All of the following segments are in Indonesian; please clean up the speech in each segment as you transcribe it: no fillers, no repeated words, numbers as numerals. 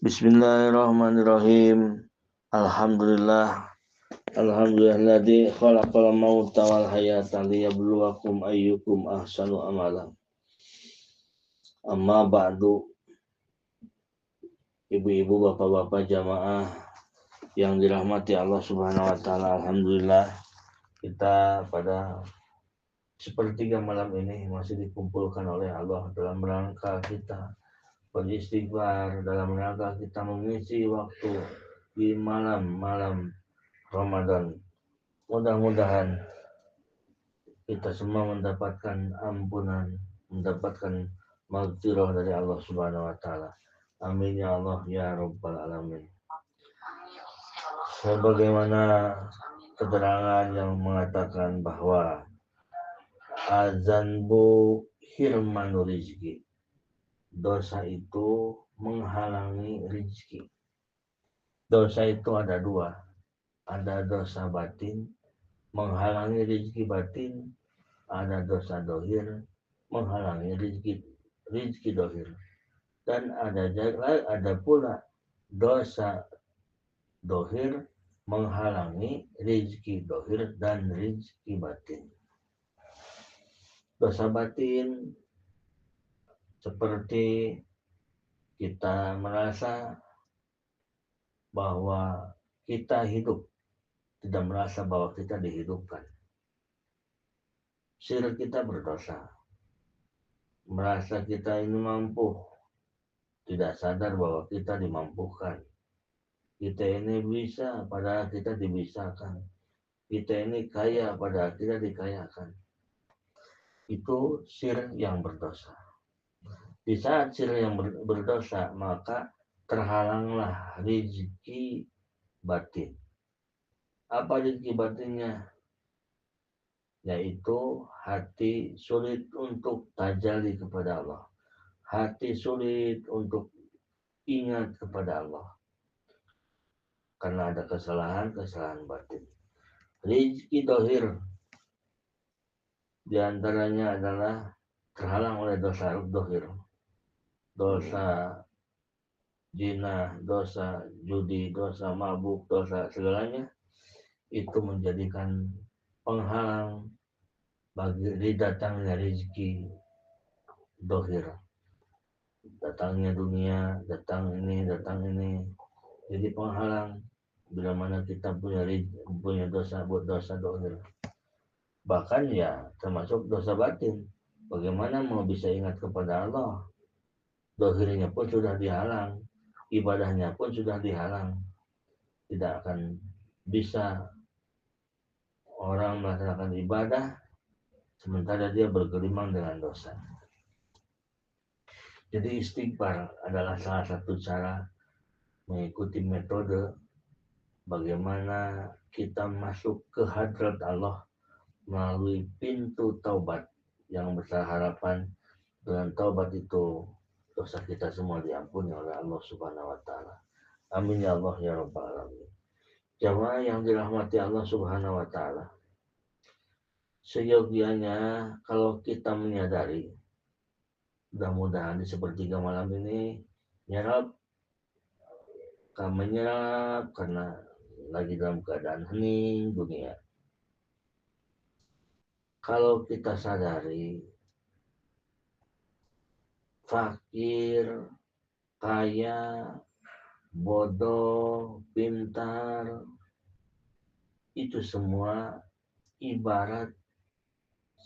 Bismillahirrahmanirrahim. Alhamdulillah. Alhamdulillahilladzi khalaqal mauta wal hayata liyabluwakum ayyukum ahsanu amala. Amma ba'du. Ibu-ibu, bapak-bapak jamaah yang dirahmati Allah Subhanahu wa taala, alhamdulillah kita pada sepertiga malam ini masih dikumpulkan oleh Allah dalam rangka kita beristighfar, dalam rangka kita mengisi waktu di malam-malam Ramadan. Mudah-mudahan kita semua mendapatkan ampunan, mendapatkan maghfirah dari Allah Subhanahu wa taala. Amin ya Allah ya rabbal alamin. Sebagaimana keterangan yang mengatakan bahwa azanbu hirmanu rizki, dosa itu menghalangi rizki. Dosa itu ada dua, ada dosa batin menghalangi rizki batin, ada dosa dohir menghalangi rizki dohir, dan ada pula dosa dohir menghalangi rizki dohir dan rizki batin. Dosa batin seperti kita merasa bahwa kita hidup, tidak merasa bahwa kita dihidupkan. Syirik kita berdosa. Merasa kita ini mampu, tidak sadar bahwa kita dimampukan. Kita ini bisa, padahal kita dibisakan. Kita ini kaya, padahal kita dikayakan. Itu syirik yang berdosa. Di saat syirik yang berdosa, maka terhalanglah rezeki batin. Apa rezeki batinnya? Yaitu hati sulit untuk tajalli kepada Allah. Hati sulit untuk ingat kepada Allah. Karena ada kesalahan batin. Rizki dohir diantaranya adalah terhalang oleh dosa dohir. Dosa zina, dosa judi, dosa mabuk, dosa segalanya itu menjadikan penghalang bagi datangnya rezeki dohir. Datangnya dunia, datang ini. Jadi penghalang bila mana kita punya dosa dohir. Bahkan ya termasuk dosa batin. Bagaimana mau bisa ingat kepada Allah? Dohirnya pun sudah dihalang, ibadahnya pun sudah dihalang. Tidak akan bisa orang melaksanakan ibadah sementara dia bergelimang dengan dosa. Jadi istighfar adalah salah satu cara mengikuti metode bagaimana kita masuk ke hadrat Allah melalui pintu taubat yang besar harapan dengan taubat itu dosa kita semua diampuni oleh Allah Subhanahu wa taala. Amin ya Allah ya rabbal alamin. Jamaah yang dirahmati Allah Subhanahu wa taala. Seyogianya kalau kita menyadari, mudah-mudahan di sepertiga malam ini nyerap karena lagi dalam keadaan hening dunia. Kalau kita sadari fakir, kaya, bodoh, pintar, itu semua ibarat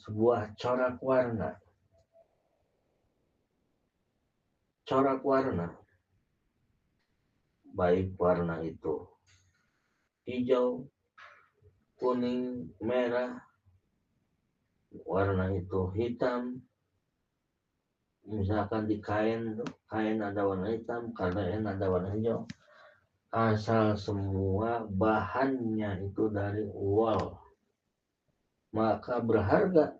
sebuah corak warna. Corak warna. Baik warna itu hijau, kuning, merah, warna itu hitam. Misalkan di kain ada warna hitam, kain ada warna hijau. Asal semua bahannya itu dari wool, maka berharga.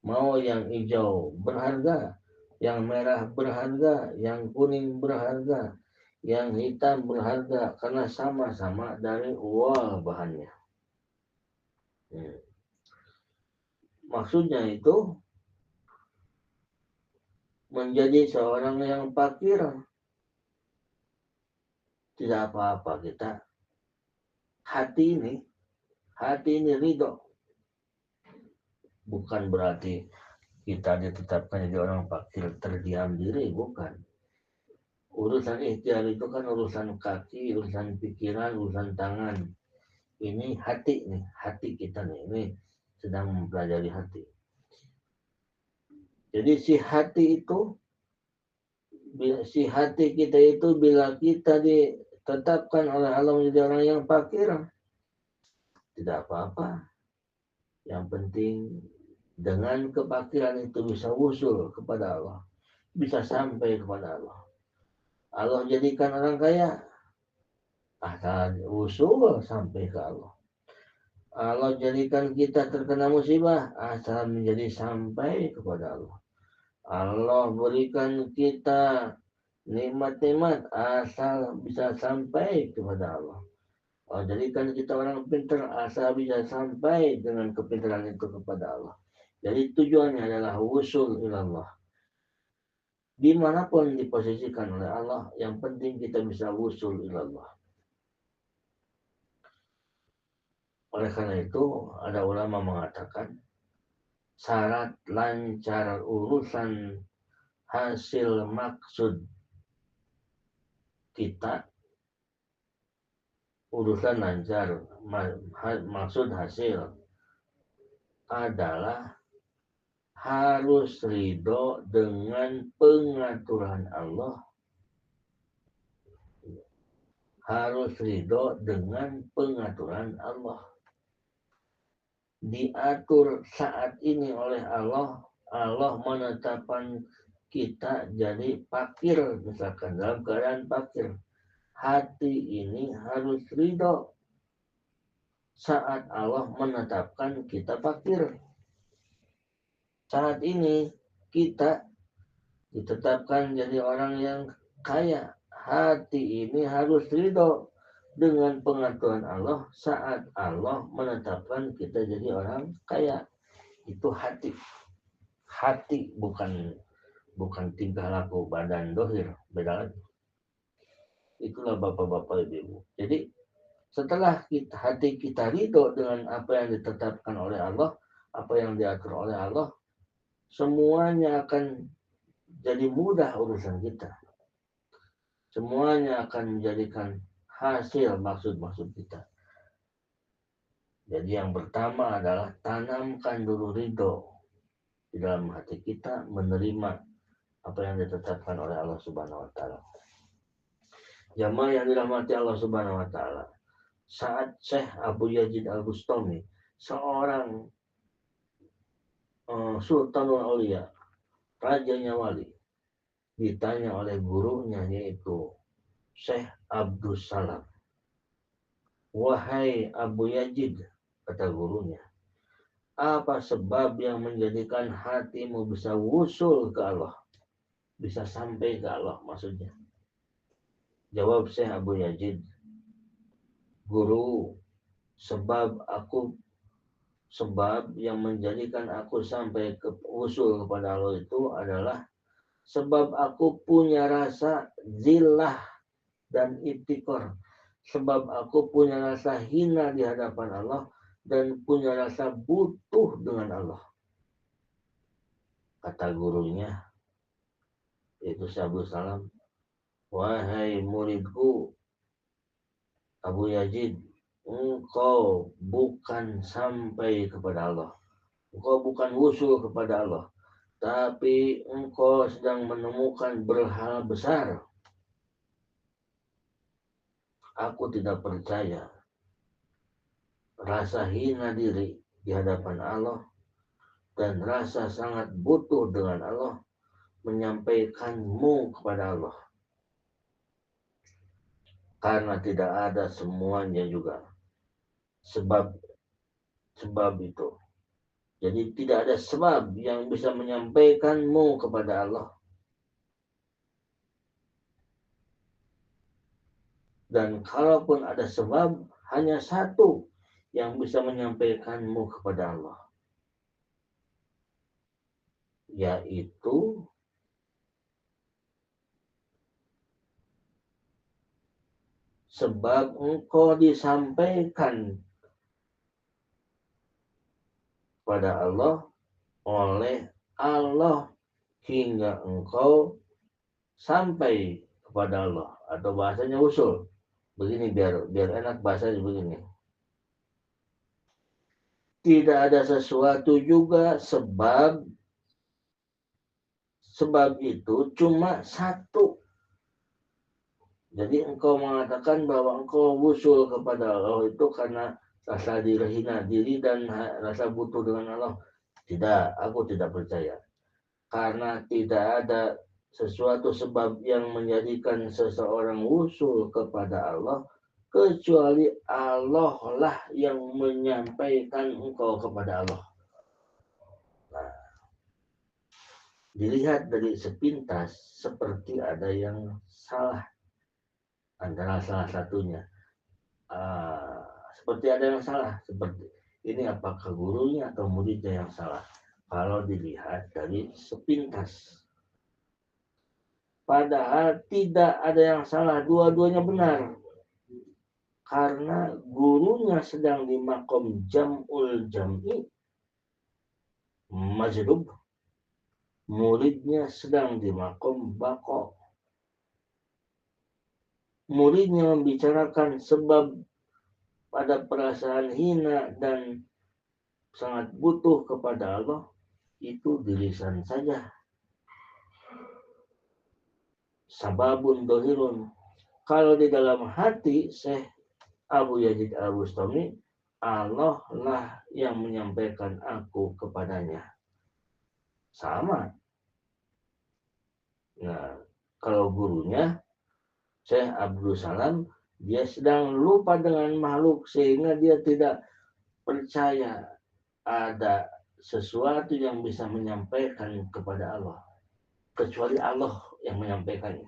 Mau yang hijau berharga, yang merah berharga, yang kuning berharga, yang hitam berharga, karena sama-sama dari wool bahannya. Maksudnya itu menjadi seorang yang fakir tidak apa-apa kita. Hati ini ridho. Bukan berarti kita ditetapkan jadi orang fakir terdiam diri, bukan. Urusan ikhtiar itu kan urusan kaki, urusan pikiran, urusan tangan. Ini hati nih, hati kita nih, ini sedang mempelajari hati. Jadi si hati kita itu bila kita ditetapkan oleh Allah menjadi orang yang fakir, tidak apa-apa. Yang penting dengan kefakiran itu bisa wusul kepada Allah, bisa sampai kepada Allah. Allah jadikan orang kaya, asal wusul sampai ke Allah. Allah jadikan kita terkena musibah, asal menjadi sampai kepada Allah. Allah berikan kita nikmat-nikmat, asal bisa sampai kepada Allah. Allah jadikan kita orang pintar, asal bisa sampai dengan kepintaran itu kepada Allah. Jadi tujuannya adalah wusul ilallah. Dimanapun diposisikan oleh Allah, yang penting kita bisa wusul ilallah. Oleh karena itu, ada ulama mengatakan, syarat lancar urusan hasil maksud kita, urusan lancar maksud hasil adalah harus ridho dengan pengaturan Allah. Harus ridho dengan pengaturan Allah. Diatur saat ini oleh Allah, Allah menetapkan kita jadi fakir, misalkan dalam keadaan fakir. Hati ini harus ridho saat Allah menetapkan kita fakir. Saat ini kita ditetapkan jadi orang yang kaya. Hati ini harus ridho dengan pengaturan Allah saat Allah menetapkan kita jadi orang kaya. Itu hati. Hati bukan tingkah laku badan dohir, beda lagi. Itulah bapak-bapak ibu. Jadi setelah hati kita ridho dengan apa yang ditetapkan oleh Allah, apa yang diatur oleh Allah, semuanya akan jadi mudah urusan kita. Semuanya akan menjadikan hasil maksud-maksud kita. Jadi yang pertama adalah tanamkan dulu ridho di dalam hati kita, menerima apa yang ditetapkan oleh Allah Subhanahu wa taala. Jamaah yang dirahmati Allah Subhanahu wa taala. Saat Syekh Abu Yazid Al-Bustami, seorang Sultanul Aulia, rajanya wali, ditanya oleh gurunya yaitu Syekh Abdul Salam. Wahai Abu Yazid, kata gurunya, apa sebab yang menjadikan hatimu bisa wusul ke Allah? Bisa sampai ke Allah maksudnya. Jawab Syekh Abu Yazid, guru, sebab yang menjadikan aku sampai ke usul kepada Allah itu adalah sebab aku punya rasa zillah dan ibtikor. Sebab aku punya rasa hina di hadapan Allah dan punya rasa butuh dengan Allah. Kata gurunya, yaitu Abu Salam, wahai muridku Abu Yazid, engkau bukan sampai kepada Allah. Engkau bukan wusul kepada Allah. Tapi engkau sedang menemukan berhala besar. Aku tidak percaya. Rasa hina diri di hadapan Allah dan rasa sangat butuh dengan Allah menyampaikanmu kepada Allah. Karena tidak ada semuanya juga. Sebab itu. Jadi tidak ada sebab yang bisa menyampaikanmu kepada Allah. Dan kalaupun ada sebab, hanya satu yang bisa menyampaikanmu kepada Allah. Yaitu sebab engkau disampaikan pada Allah oleh Allah hingga engkau sampai kepada Allah, atau bahasanya usul. Begini biar enak bahasanya begini. Tidak ada sesuatu juga sebab itu cuma satu. Jadi engkau mengatakan bahwa engkau usul kepada Allah itu karena rasa hina diri dan rasa butuh dengan Allah. Tidak, aku tidak percaya. Karena tidak ada sesuatu sebab yang menjadikan seseorang usul kepada Allah, kecuali Allah lah yang menyampaikan engkau kepada Allah. Nah, dilihat dari sepintas seperti ada yang salah antara salah satunya. Seperti ada yang salah, seperti ini apakah gurunya atau muridnya yang salah? Kalau dilihat dari sepintas. Padahal tidak ada yang salah, dua-duanya benar. Karena gurunya sedang di makom jam'ul jam'i, majrub. Muridnya sedang di makom bako. Muridnya membicarakan sebab pada perasaan hina dan sangat butuh kepada Allah, itu di lisan saja. Sababun dohirun. Kalau di dalam hati Syekh Abu Yazid Al-Bustami, Allah lah yang menyampaikan aku kepadanya. Sama. Nah, kalau gurunya Syekh Abdul Salam, dia sedang lupa dengan makhluk sehingga dia tidak percaya ada sesuatu yang bisa menyampaikan kepada Allah kecuali Allah yang menyampaikannya.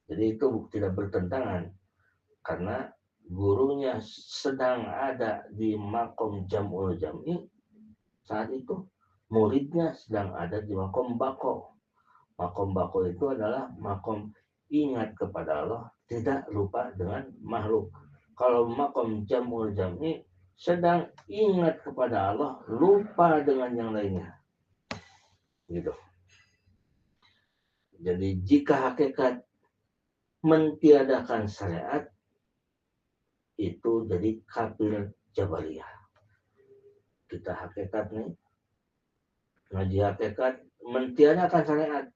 Jadi itu tidak bertentangan karena gurunya sedang ada di makom jam'ul jam'i, saat itu muridnya sedang ada di makom bako. Makom bako itu adalah makom ingat kepada Allah, tidak lupa dengan makhluk. Kalau makom jam'ul jam'i sedang ingat kepada Allah, lupa dengan yang lainnya. Gitu. Jadi jika hakikat mentiadakan syariat, itu jadi kafir Jabariyah. Kita hakikat nih, ngaji hakikat mentiadakan syariat,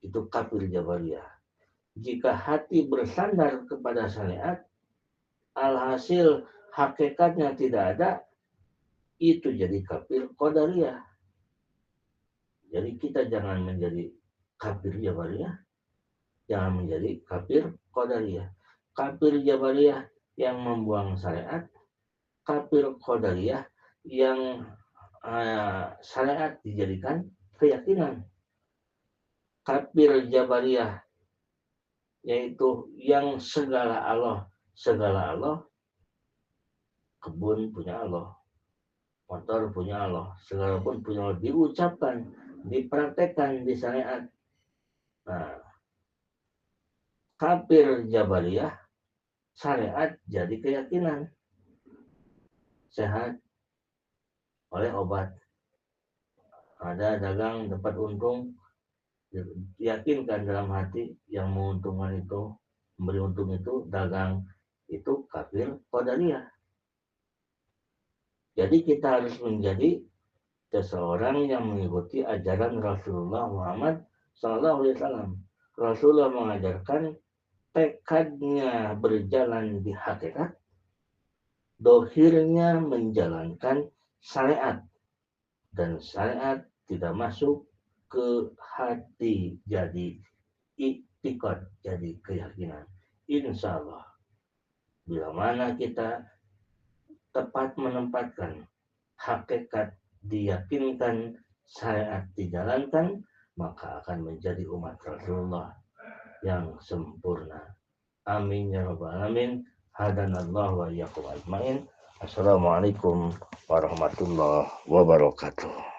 itu kafir Jabariyah. Jika hati bersandar kepada syariat, alhasil hakikatnya tidak ada, itu jadi kafir Qadariyah. Jadi kita jangan menjadi kafir Jabariyah, jangan menjadi kafir Qadariyah. Kafir Jabariyah yang membuang syariat, kafir Qadariyah yang syariat dijadikan keyakinan. Kafir Jabariyah yaitu yang segala Allah, kebun punya Allah, motor punya Allah, segala pun punya Allah, diucapkan, dipraktekkan di syariat. Nah, kafir Jabariyah, syariat jadi keyakinan. Sehat oleh obat. Ada dagang dapat untung, yakinkan dalam hati yang menguntungkan itu, memberi untung itu, dagang itu kafir Qadariyah. Jadi kita harus menjadi seseorang yang mengikuti ajaran Rasulullah Muhammad SAW. Rasulullah mengajarkan tekadnya berjalan di hakikat, dohirnya menjalankan syariat, dan syariat tidak masuk ke hati jadi iktikad, jadi keyakinan. Insya Allah, bila mana kita tepat menempatkan hakikat diyakinkan, syariat dijalankan, maka akan menjadi umat Rasulullah yang sempurna. Amin ya rabbal alamin. Hadanallahu wa iyyakum ajmain. Assalamualaikum warahmatullahi wabarakatuh.